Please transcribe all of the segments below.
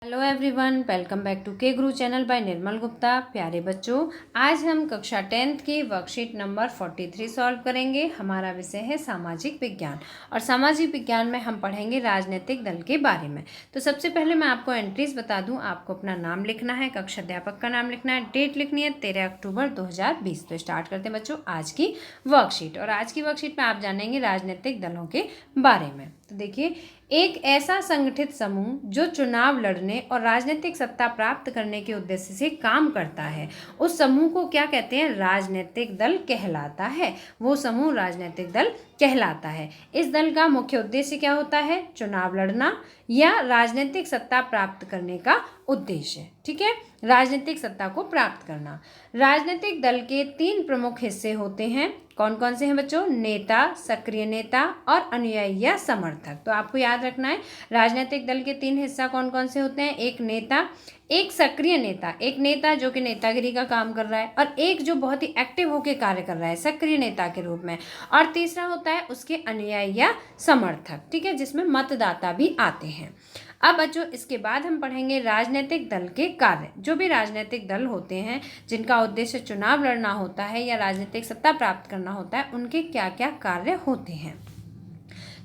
Hello everyone, welcome back to K Guru channel bye निर्मल गुप्ता। प्यारे बच्चों, आज हम कक्षा 10th की वर्कशीट नंबर 43 सॉल्व करेंगे। हमारा विषय है सामाजिक विज्ञान और सामाजिक विज्ञान में हम पढ़ेंगे राजनीतिक दल के बारे में। तो सबसे पहले मैं आपको एंट्रीज बता दूं। आपको अपना नाम लिखना है, कक्षा अध्यापक का नाम लिखना है, डेट लिखनी है 13 अक्टूबर 2020। तो स्टार्ट करते हैं बच्चों आज की वर्कशीट। और आज की वर्कशीट में आप जानेंगे राजनीतिक दलों के बारे में। तो देखिए, एक ऐसा संगठित समूह जो चुनाव लड़ने और राजनीतिक सत्ता प्राप्त करने के उद्देश्य से काम करता है, उस समूह को क्या कहते हैं? राजनीतिक दल कहलाता है। वो समूह राजनीतिक दल कहलाता है। इस दल का मुख्य उद्देश्य क्या होता है? चुनाव लड़ना या राजनीतिक सत्ता प्राप्त करने का उद्देश्य। ठीक है, राजनीतिक सत्ता को प्राप्त करना। राजनीतिक दल के 3 प्रमुख हिस्से होते हैं। कौन कौन से हैं बच्चों? नेता, सक्रिय नेता और अनुयायी या समर्थक। तो आपको याद रखना है, राजनीतिक दल के 3 हिस्सा कौन कौन से होते हैं? एक नेता, एक सक्रिय नेता, एक नेता जो कि नेतागिरी का काम कर रहा है, और एक जो बहुत ही एक्टिव होकर कार्य कर रहा है सक्रिय नेता के रूप में, और तीसरा होता है उसके अनुयायी या समर्थक। ठीक है, जिसमें मतदाता भी आते हैं। अब बच्चों, इसके बाद हम पढ़ेंगे राजनीतिक दल के कार्य। जो भी राजनीतिक दल होते हैं जिनका उद्देश्य चुनाव लड़ना होता है या राजनीतिक सत्ता प्राप्त करना होता है, उनके क्या क्या कार्य होते हैं।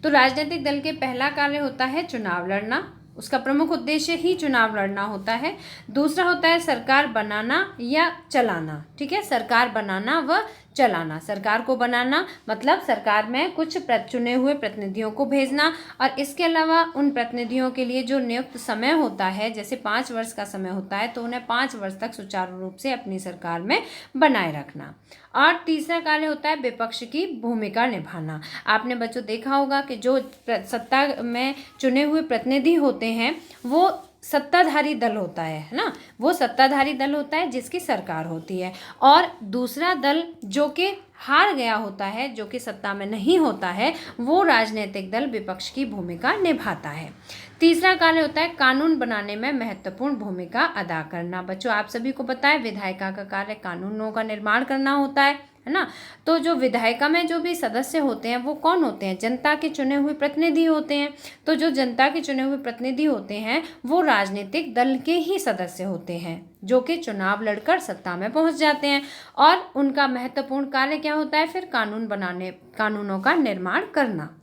तो राजनीतिक दल के पहला कार्य होता है चुनाव लड़ना। उसका प्रमुख उद्देश्य ही चुनाव लड़ना होता है। दूसरा होता है सरकार बनाना या चलाना। ठीक है, सरकार बनाना व चलाना। सरकार को बनाना मतलब सरकार में कुछ चुने हुए प्रतिनिधियों को भेजना, और इसके अलावा उन प्रतिनिधियों के लिए जो नियुक्त समय होता है, जैसे 5 वर्ष का समय होता है, तो उन्हें 5 वर्ष तक सुचारू रूप से अपनी सरकार में बनाए रखना। और तीसरा कार्य होता है विपक्ष की भूमिका निभाना। आपने बच्चों देखा होगा कि जो सत्ता में चुने हुए प्रतिनिधि होते हैं वो सत्ताधारी दल होता है ना, वो सत्ताधारी दल होता है जिसकी सरकार होती है, और दूसरा दल जो कि हार गया होता है, जो कि सत्ता में नहीं होता है, वो राजनीतिक दल विपक्ष की भूमिका निभाता है। तीसरा कार्य होता है कानून बनाने में महत्वपूर्ण भूमिका अदा करना। बच्चों, आप सभी को पता है विधायिका का कार्य कानूनों का निर्माण करना होता है ना। तो जो विधायिका में जो भी सदस्य होते हैं वो कौन होते हैं? जनता के चुने हुए प्रतिनिधि होते हैं। तो जो जनता के चुने हुए प्रतिनिधि होते हैं वो राजनीतिक दल के ही सदस्य होते हैं, जो कि चुनाव लड़कर सत्ता में पहुंच जाते हैं, और उनका महत्वपूर्ण कार्य क्या होता है? फिर कानूनों का निर्माण करना।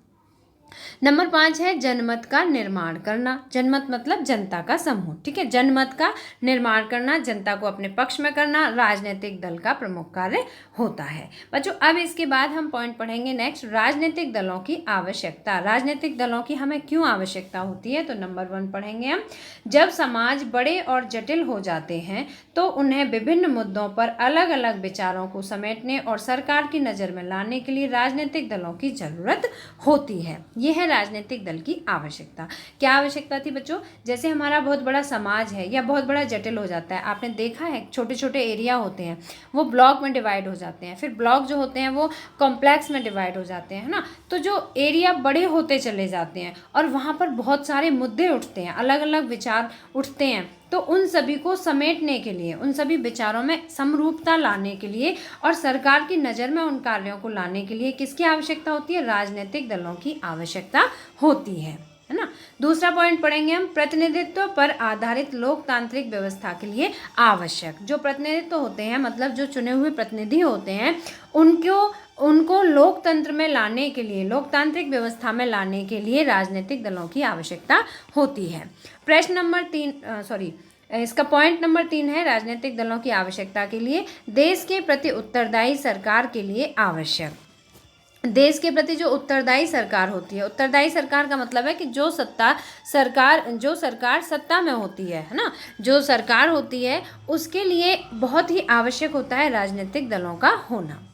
नंबर 5 है जनमत का निर्माण करना। जनमत मतलब जनता का समूह। ठीक है, जनमत का निर्माण करना, जनता को अपने पक्ष में करना, राजनीतिक दल का प्रमुख कार्य होता है। बच्चों, अब इसके बाद हम पॉइंट पढ़ेंगे नेक्स्ट, राजनीतिक दलों की आवश्यकता। राजनीतिक दलों की हमें क्यों आवश्यकता होती है? तो नंबर 1 पढ़ेंगे हम, जब समाज बड़े और जटिल हो जाते हैं तो उन्हें विभिन्न मुद्दों पर अलग अलग विचारों को समेटने और सरकार की नज़र में लाने के लिए राजनीतिक दलों की जरूरत होती है। यह है राजनीतिक दल की आवश्यकता। क्या आवश्यकता थी बच्चों? जैसे हमारा बहुत बड़ा समाज है या बहुत बड़ा जटिल हो जाता है, आपने देखा है छोटे छोटे एरिया होते हैं वो ब्लॉक में डिवाइड हो जाते हैं, फिर ब्लॉक जो होते हैं वो कॉम्प्लेक्स में डिवाइड हो जाते हैं, है ना। तो जो एरिया बड़े होते चले जाते हैं और वहाँ पर बहुत सारे मुद्दे उठते हैं, अलग अलग विचार उठते हैं, तो उन सभी को समेटने के लिए, उन सभी विचारों में समरूपता लाने के लिए और सरकार की नज़र में उन कार्यों को लाने के लिए किसकी आवश्यकता होती है? राजनीतिक दलों की आवश्यकता होती है ना। दूसरा पॉइंट पढ़ेंगे हम, प्रतिनिधित्व पर आधारित लोकतांत्रिक व्यवस्था के लिए आवश्यक। जो प्रतिनिधित्व होते हैं मतलब जो चुने हुए प्रतिनिधि होते हैं उनको लोकतंत्र में लाने के लिए, लोकतांत्रिक व्यवस्था में लाने के लिए राजनीतिक दलों की आवश्यकता होती है। प्रश्न नंबर 3 इसका पॉइंट नंबर 3 है राजनीतिक दलों की आवश्यकता के लिए देश के प्रति उत्तरदायी सरकार के लिए आवश्यक। देश के प्रति जो उत्तरदायी सरकार होती है, उत्तरदायी सरकार का मतलब है कि जो सरकार सत्ता में होती है ना, जो सरकार होती है उसके लिए बहुत ही आवश्यक होता है राजनीतिक दलों का होना।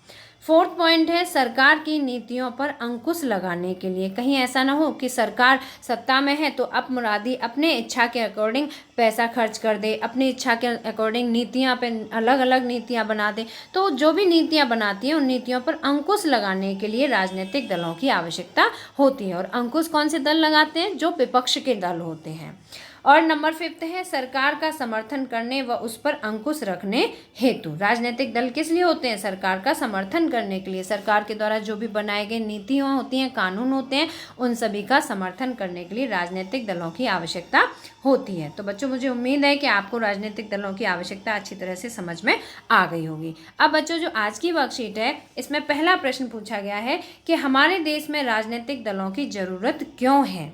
4th पॉइंट है सरकार की नीतियों पर अंकुश लगाने के लिए। कहीं ऐसा ना हो कि सरकार सत्ता में है तो अब मुरादी अपने इच्छा के अकॉर्डिंग पैसा खर्च कर दे, अपनी इच्छा के अकॉर्डिंग नीतियां पे अलग अलग नीतियां बना दे। तो जो भी नीतियां बनाती हैं उन नीतियों पर अंकुश लगाने के लिए राजनीतिक दलों की आवश्यकता होती है। और अंकुश कौन से दल लगाते हैं? जो विपक्ष के दल होते हैं। और नंबर 5 है सरकार का समर्थन करने व उस पर अंकुश रखने हेतु। राजनीतिक दल किस लिए होते हैं? सरकार का समर्थन करने के लिए। सरकार के द्वारा जो भी बनाए गए नीतियाँ होती हैं, कानून होते हैं, उन सभी का समर्थन करने के लिए राजनीतिक दलों की आवश्यकता होती है। तो बच्चों मुझे उम्मीद है कि आपको राजनीतिक दलों की आवश्यकता अच्छी तरह से समझ में आ गई होगी। अब बच्चों जो आज की वर्कशीट है इसमें पहला प्रश्न पूछा गया है कि हमारे देश में राजनीतिक दलों की ज़रूरत क्यों है।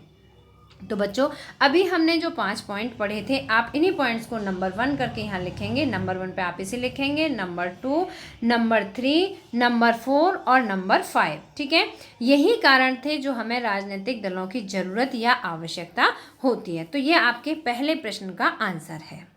तो बच्चों अभी हमने जो 5 पॉइंट पढ़े थे, आप इन्हीं पॉइंट्स को नंबर 1 करके यहाँ लिखेंगे। नंबर 1 पे आप इसे लिखेंगे, नंबर 2, नंबर 3, नंबर 4 और नंबर 5। ठीक है, यही कारण थे जो हमें राजनीतिक दलों की ज़रूरत या आवश्यकता होती है। तो ये आपके पहले प्रश्न का आंसर है।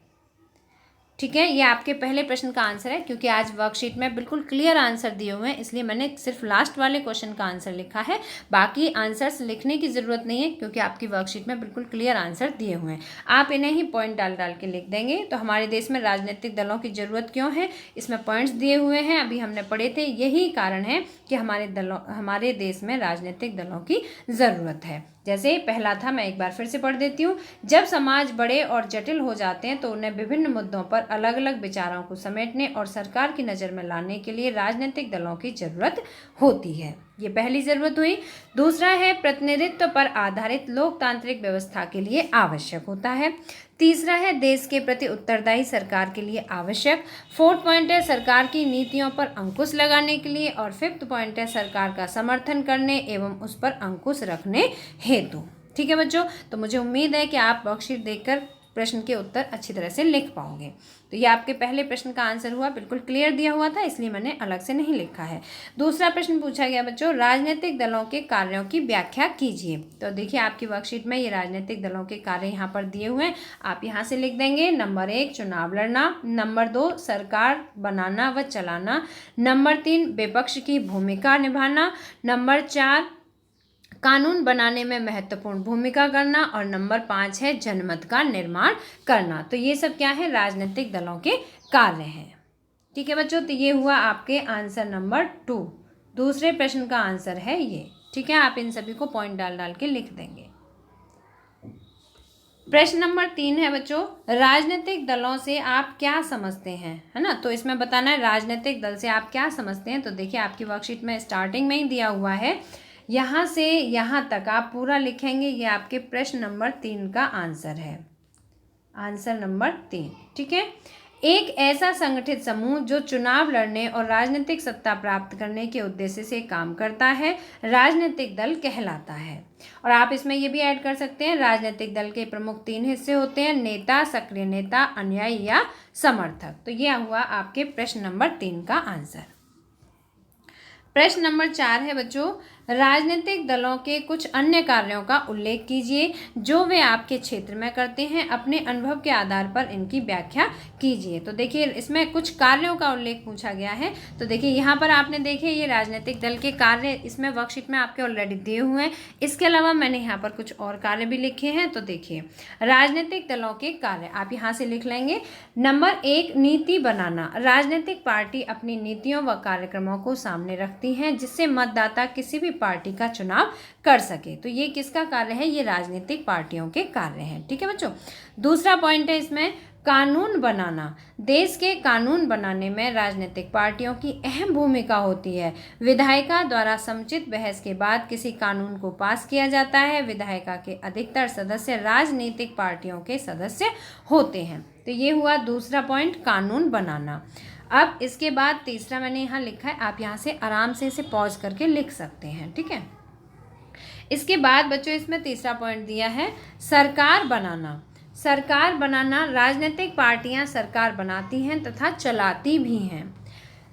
ठीक है, ये आपके पहले प्रश्न का आंसर है। क्योंकि आज वर्कशीट में बिल्कुल क्लियर आंसर दिए हुए हैं, इसलिए मैंने सिर्फ लास्ट वाले क्वेश्चन का आंसर लिखा है। बाकी आंसर्स लिखने की ज़रूरत नहीं है क्योंकि आपकी वर्कशीट में बिल्कुल क्लियर आंसर दिए हुए हैं। आप इन्हें ही पॉइंट डाल डाल के लिख देंगे। तो हमारे देश में राजनीतिक दलों की ज़रूरत क्यों है, इसमें पॉइंट्स दिए हुए हैं, अभी हमने पढ़े थे। यही कारण है कि हमारे देश में राजनीतिक दलों की ज़रूरत है। जैसे पहला था, मैं एक बार फिर से पढ़ देती हूँ। जब समाज बड़े और जटिल हो जाते हैं तो उन्हें विभिन्न मुद्दों पर अलग अलग विचारों को समेटने और सरकार की नज़र में लाने के लिए राजनीतिक दलों की ज़रूरत होती है। ये पहली ज़रूरत हुई। दूसरा है प्रतिनिधित्व पर आधारित लोकतांत्रिक व्यवस्था के लिए आवश्यक होता है। तीसरा है देश के प्रति उत्तरदायी सरकार के लिए आवश्यक। 4th पॉइंट है सरकार की नीतियों पर अंकुश लगाने के लिए। और 5th पॉइंट है सरकार का समर्थन करने एवं उस पर अंकुश रखने हेतु। ठीक है बच्चों, तो मुझे उम्मीद है कि आप वर्कशीट देखकर प्रश्न के उत्तर अच्छी तरह से लिख पाओगे। तो ये आपके पहले प्रश्न का आंसर हुआ, बिल्कुल क्लियर दिया हुआ था, इसलिए मैंने अलग से नहीं लिखा है। दूसरा प्रश्न पूछा गया बच्चों, राजनीतिक दलों के कार्यों की व्याख्या कीजिए। तो देखिए आपकी वर्कशीट में ये राजनीतिक दलों के कार्य यहाँ पर दिए हुए हैं, आप यहाँ से लिख देंगे। नंबर 1 चुनाव लड़ना, नंबर 2 सरकार बनाना व चलाना, नंबर 3 विपक्ष की भूमिका निभाना, नंबर 4 कानून बनाने में महत्वपूर्ण भूमिका करना और नंबर 5 है जनमत का निर्माण करना। तो ये सब क्या है, राजनीतिक दलों के कार्य हैं। ठीक है बच्चों, तो ये हुआ आपके आंसर नंबर 2। दूसरे प्रश्न का आंसर है ये। ठीक है, आप इन सभी को पॉइंट डाल डाल के लिख देंगे। प्रश्न नंबर 3 है बच्चों, राजनीतिक दलों से आप क्या समझते हैं, है ना। तो इसमें बताना है राजनीतिक दल से आप क्या समझते हैं। तो देखिए आपकी वर्कशीट में स्टार्टिंग में ही दिया हुआ है, यहाँ से यहाँ तक आप पूरा लिखेंगे। ये आपके प्रश्न नंबर 3 का आंसर है, आंसर नंबर 3। ठीक है, एक ऐसा संगठित समूह जो चुनाव लड़ने और राजनीतिक सत्ता प्राप्त करने के उद्देश्य से काम करता है राजनीतिक दल कहलाता है। और आप इसमें ये भी ऐड कर सकते हैं, राजनीतिक दल के प्रमुख 3 हिस्से होते हैं, नेता, सक्रिय नेता, अनुयायी या समर्थक। तो यह हुआ आपके प्रश्न नंबर 3 का आंसर। प्रश्न नंबर 4 है बच्चों, राजनीतिक दलों के कुछ अन्य कार्यों का उल्लेख कीजिए जो वे आपके क्षेत्र में करते हैं, अपने अनुभव के आधार पर इनकी व्याख्या कीजिए। तो देखिए इसमें कुछ कार्यों का उल्लेख पूछा गया है। तो देखिए यहाँ पर आपने देखे ये राजनीतिक दल के कार्य इसमें वर्कशीट में आपके ऑलरेडी दिए हुए हैं। इसके अलावा मैंने यहाँ पर कुछ और कार्य भी लिखे हैं। तो देखिए राजनीतिक दलों के कार्य आप यहाँ से लिख लेंगे। नंबर 1 नीति बनाना, राजनीतिक पार्टी अपनी नीतियों व कार्यक्रमों को सामने रखती हैं जिससे मतदाता किसी भी पार्टी का चुनाव कर सके। तो ये किसका कार्य है, ये राजनीतिक पार्टियों के कार्य हैं। ठीक है बच्चों, दूसरा पॉइंट है इसमें कानून बनाना, देश के कानून बनाने में राजनीतिक पार्टियों की अहम भूमिका होती है। विधायिका द्वारा समुचित बहस के बाद किसी कानून को पास किया जाता है। विधायिका के अधिकतर सदस्य राजनीतिक पार्टियों के सदस्य होते हैं। तो ये हुआ दूसरा पॉइंट, कानून बनाना। अब इसके बाद तीसरा मैंने यहाँ लिखा है, आप यहाँ से आराम से इसे पॉज करके लिख सकते हैं। ठीक है, इसके बाद बच्चों इसमें तीसरा पॉइंट दिया है सरकार बनाना। सरकार बनाना, राजनीतिक पार्टियां सरकार बनाती हैं तथा चलाती भी हैं।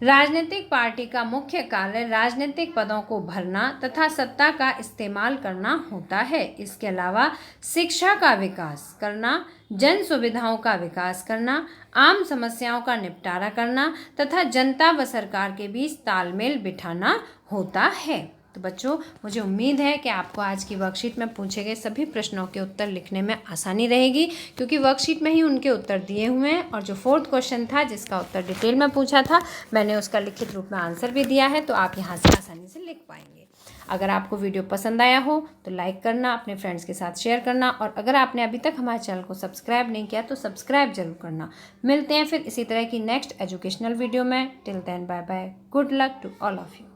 राजनीतिक पार्टी का मुख्य कार्य राजनीतिक पदों को भरना तथा सत्ता का इस्तेमाल करना होता है। इसके अलावा शिक्षा का विकास करना, जन सुविधाओं का विकास करना, आम समस्याओं का निपटारा करना तथा जनता व सरकार के बीच तालमेल बिठाना होता है। तो बच्चों मुझे उम्मीद है कि आपको आज की वर्कशीट में पूछे गए सभी प्रश्नों के उत्तर लिखने में आसानी रहेगी, क्योंकि वर्कशीट में ही उनके उत्तर दिए हुए हैं। और जो 4th क्वेश्चन था जिसका उत्तर डिटेल में पूछा था, मैंने उसका लिखित रूप में आंसर भी दिया है, तो आप यहाँ से आसानी से लिख पाएंगे। अगर आपको वीडियो पसंद आया हो तो लाइक करना, अपने फ्रेंड्स के साथ शेयर करना, और अगर आपने अभी तक हमारे चैनल को सब्सक्राइब नहीं किया तो सब्सक्राइब जरूर करना। मिलते हैं फिर इसी तरह की नेक्स्ट एजुकेशनल वीडियो में। Till then bye bye, good luck to all of you.